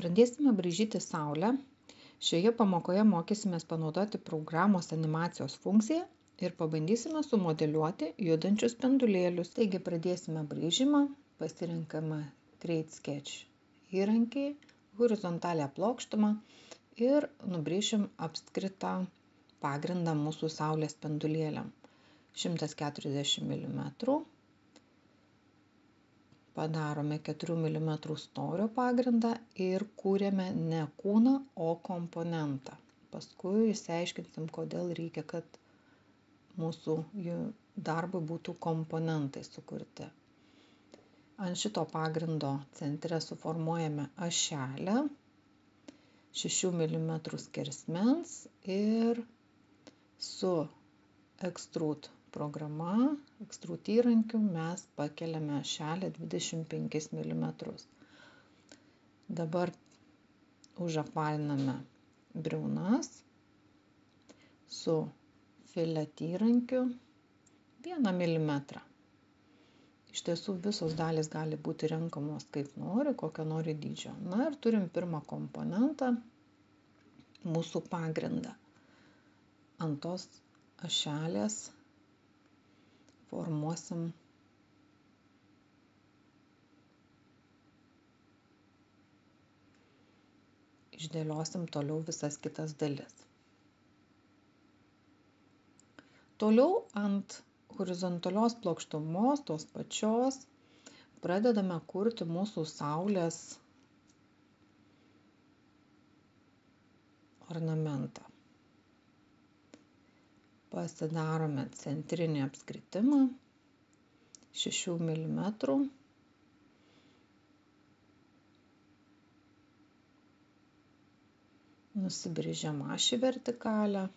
Pradėsime braižyti saulę. Šioje pamokoje mokysimės panaudoti programos animacijos funkciją ir pabandysime sumodeliuoti judančius spindulėlius. Taigi pradėsime braižymą, pasirinkame Create Sketch įrankį, horizontalią plokštumą ir nubrėšim apskritą pagrindą mūsų saulės spindulėliam. 140 mm. Padarome 4 mm storio pagrindą ir kūrėme ne kūną, o komponentą. Paskui išsiaiškinsim, kodėl reikia, kad mūsų darbui būtų komponentai sukurti. Ant šito pagrindo centre suformuojame ašelę 6 mm skersmens ir su Extrude programa, Extrude įrankiu mes pakeliame ašelę 25 mm. Dabar užapvaliname briaunas su Fillet įrankiu 1 mm. Iš tiesų visos dalys gali būti renkamos kaip nori, kokio nori dydžio. Na ir turim pirmą komponentą, mūsų pagrindą. Ant tos ašelės formuosim išdėliosim toliau visas kitas dalis. Toliau ant horizontalios plokštumos, tos pačios, pradedame kurti mūsų saulės ornamentą. Pasidarome centrinį apskritimą 6 mm. Nusibrėžiam ašį vertikalę.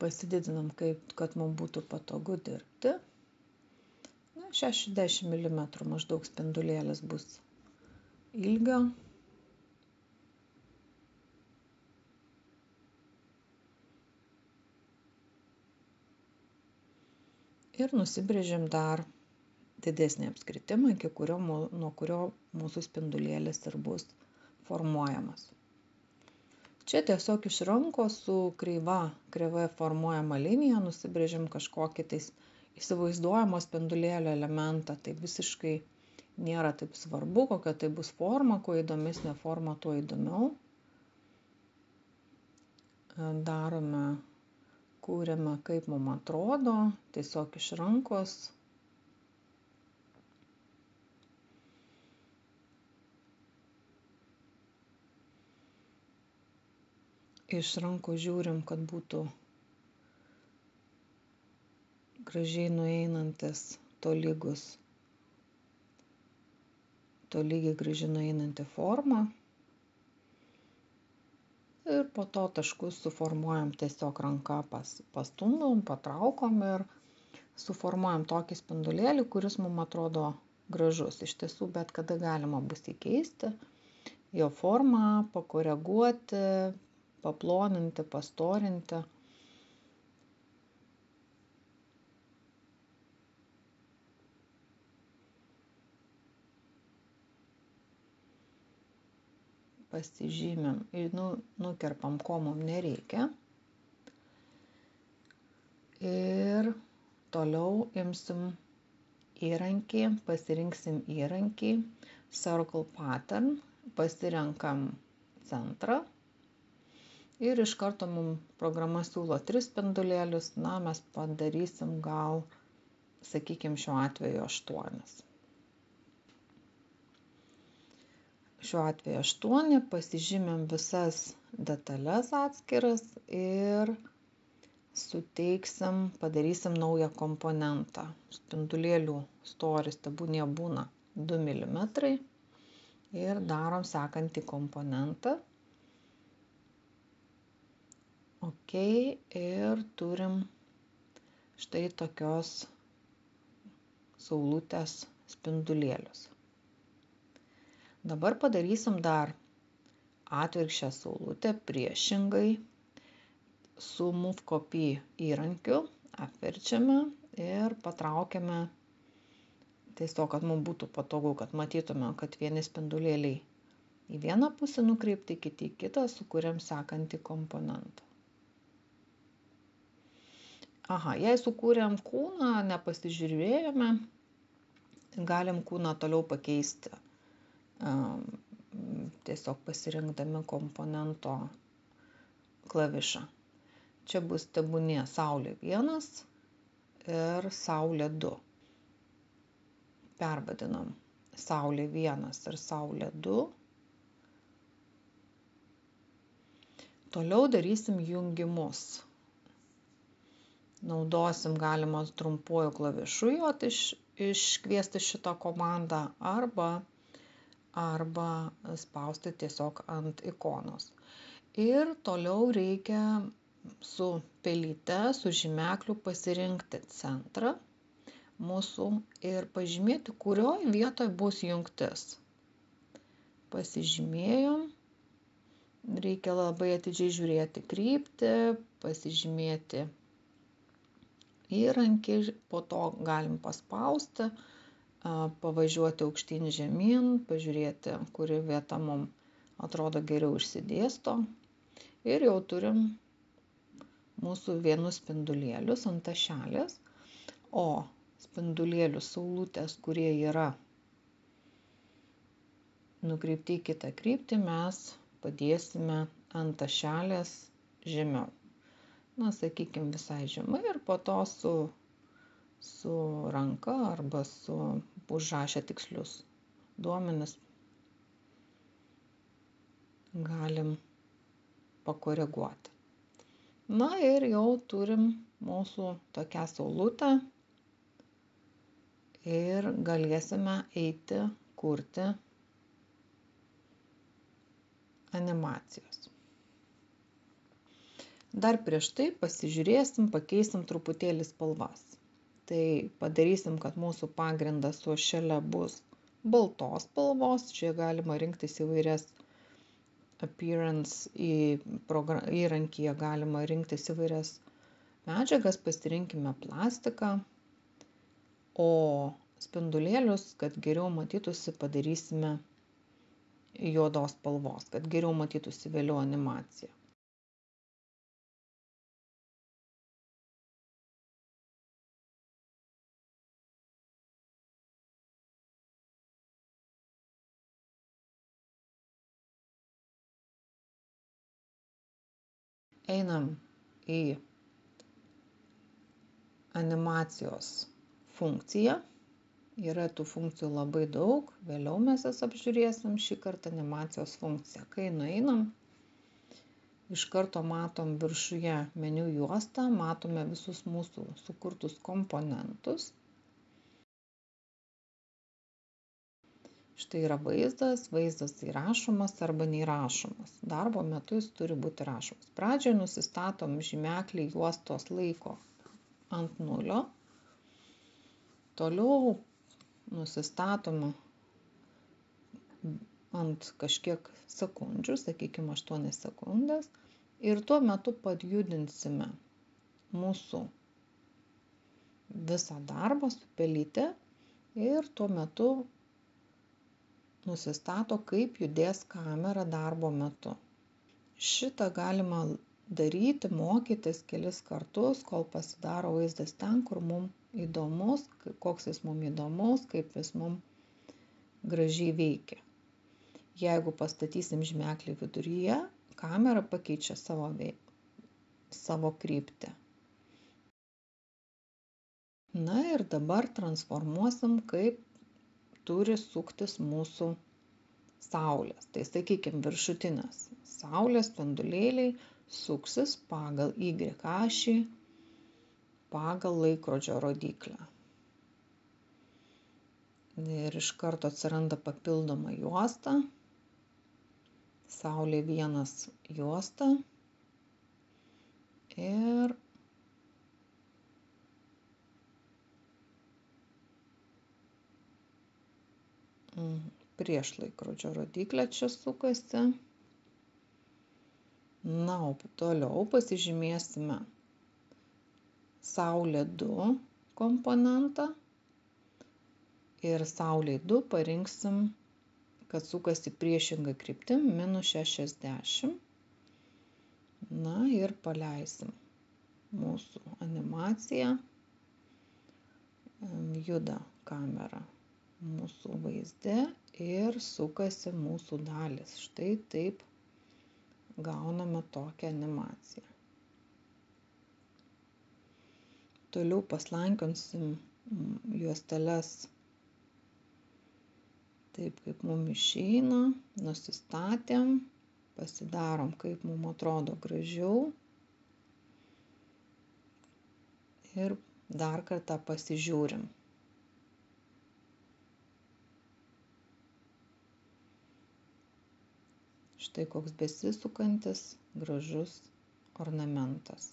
Pasididinam, kad mums būtų patogu dirbti. 60 mm maždaug spindulėlis bus ilgio. Ir nusibrėžiam dar didesnį apskritimą, nuo kurio mūsų spindulėlis ir bus formuojamas. Čia tiesiog iš rankos su kreivai formuojama linija nusibrėžiam kažkokį tais įsivaizduojamo spindulėlio elementą. Tai visiškai nėra taip svarbu, kokia tai bus forma, kuo įdomesnė forma, tuo įdomiau. Kūrėme kaip mums atrodo, tiesiog iš rankos. Iš rankos žiūrim, kad būtų gražiai nueinantis tolygiai gražiai nueinanti forma. Ir po to taškus suformuojam tiesiog ranka pastumdom, patraukom ir suformuojam tokį spindulėlį, kuris mums atrodo gražus. Iš tiesų, bet kada galima bus įkeisti jo formą, pakoreguoti, paploninti, pastorinti. Pasižymim ir nukerpam, ko mums nereikia. Ir toliau imsim įrankį, pasirinksim įrankį, Circle Pattern, pasirenkam centrą. Ir iš karto mums programa siūlo 3 spindulėlius, mes padarysim gal, sakykim, šiuo atveju 8. Šiuo atveju 8, pasižymėm visas detalės atskiras ir padarysim naują komponentą. Spindulėlių storis tebūnie būna 2 mm ir darom sekantį komponentą. Ok, ir turim štai tokios saulutės spindulėlius. Dabar padarysim dar atvirkščią saulutę priešingai su Move Copy įrankiu apverčiame ir patraukiame tiesiog, kad mums būtų patogu, kad matytume, kad vieni spindulėliai į vieną pusę nukreipti, kiti į kitą, sukuriam sekantį komponentą. Aha, jei sukūrėm kūną, nepasižiūrėjome, galim kūną toliau pakeisti, tiesiog pasirinkdami komponento klavišą. Čia bus tebūnie Saulė 1 ir Saulė 2. Pervadinam Saulė 1 ir Saulė 2. Toliau darysim jungimus. Naudosim galima trumpuoju klavišu iškviesti šitą komandą arba spausti tiesiog ant ikonos. Ir toliau reikia su pelyte, su žymekliu pasirinkti centrą mūsų ir pažymėti, kurioj vietoj bus jungtis. Pasižymėjom. Reikia labai atidžiai žiūrėti kryptį, pasižymėti įrankį, po to galim paspausti, pavažiuoti aukštyn žemyn, pažiūrėti, kuri vieta mums atrodo geriau išsidėsto. Ir jau turim mūsų vienus spindulėlius ant tašelės, o spindulėlių saulutės, kurie yra nukreipti į kitą kryptį, mes padėsime ant tašelės žemiau. Na, sakykime, visai žemai ir po to su ranka arba su užrašę tikslius duomenis galim pakoreguoti. Na ir jau turim mūsų tokią saulutę ir galėsime eiti kurti animacijos. Dar prieš tai pasižiūrėsim, pakeisim truputėlį spalvas. Tai padarysim, kad mūsų pagrindas su ašele bus baltos spalvos. Čia galima rinktis įvairias appearance įrankyje, galima rinktis įvairias medžiagas, pasirinkime plastiką, o spindulėlius, kad geriau matytųsi, padarysime juodos spalvos, kad geriau matytųsi vėliau animacija. Einam į animacijos funkciją. Yra tų funkcijų labai daug, vėliau mes jas apžiūrėsim. Šį kartą animacijos funkcija. Kai nueinam, iš karto matom viršuje meniu juostą, matome visus mūsų sukurtus komponentus. Štai yra vaizdas įrašomas arba neįrašomas. Darbo metu jis turi būti rašomas. Pradžioje nusistatom žymeklį juostos laiko ant 0. Toliau nusistatoma ant kažkiek sekundžių, sakykime 8 sekundės, ir tuo metu padjudinsime mūsų visą darbą su pelyte ir tuo metu nusistato, kaip judės kamera darbo metu. Šitą galima daryti, mokytis kelis kartus, kol pasidaro vaizdas ten, kur mums įdomus, koks jis mums įdomus, kaip jis mums gražiai veikia. Jeigu pastatysim žymeklį viduryje, kamera pakeičia savo kryptį. Na ir dabar transformuosim, kaip turi suktis mūsų saulės. Tai sakykime, viršutinės saulės spindulėliai suksis pagal Y ašį, pagal laikrodžio rodyklę. Ir iš karto atsiranda papildoma juosta, Saulė 1 juosta ir prieš laikrodžio rodyklę čia sukasi. Na, o toliau pasižymėsime Saulė 2 komponentą ir saulei 2 parinksim, kad sukasi priešinga kryptim -60. Na ir paleisim mūsų animaciją. Juda kamera mūsų vaizde ir sukasi mūsų dalis. Štai taip gauname tokią animaciją. Toliau paslankinsim juosteles taip, kaip mums išeina, nusistatėm, pasidarom, kaip mums atrodo gražiau ir dar kartą pasižiūrim. Štai koks besisukantis gražus ornamentas.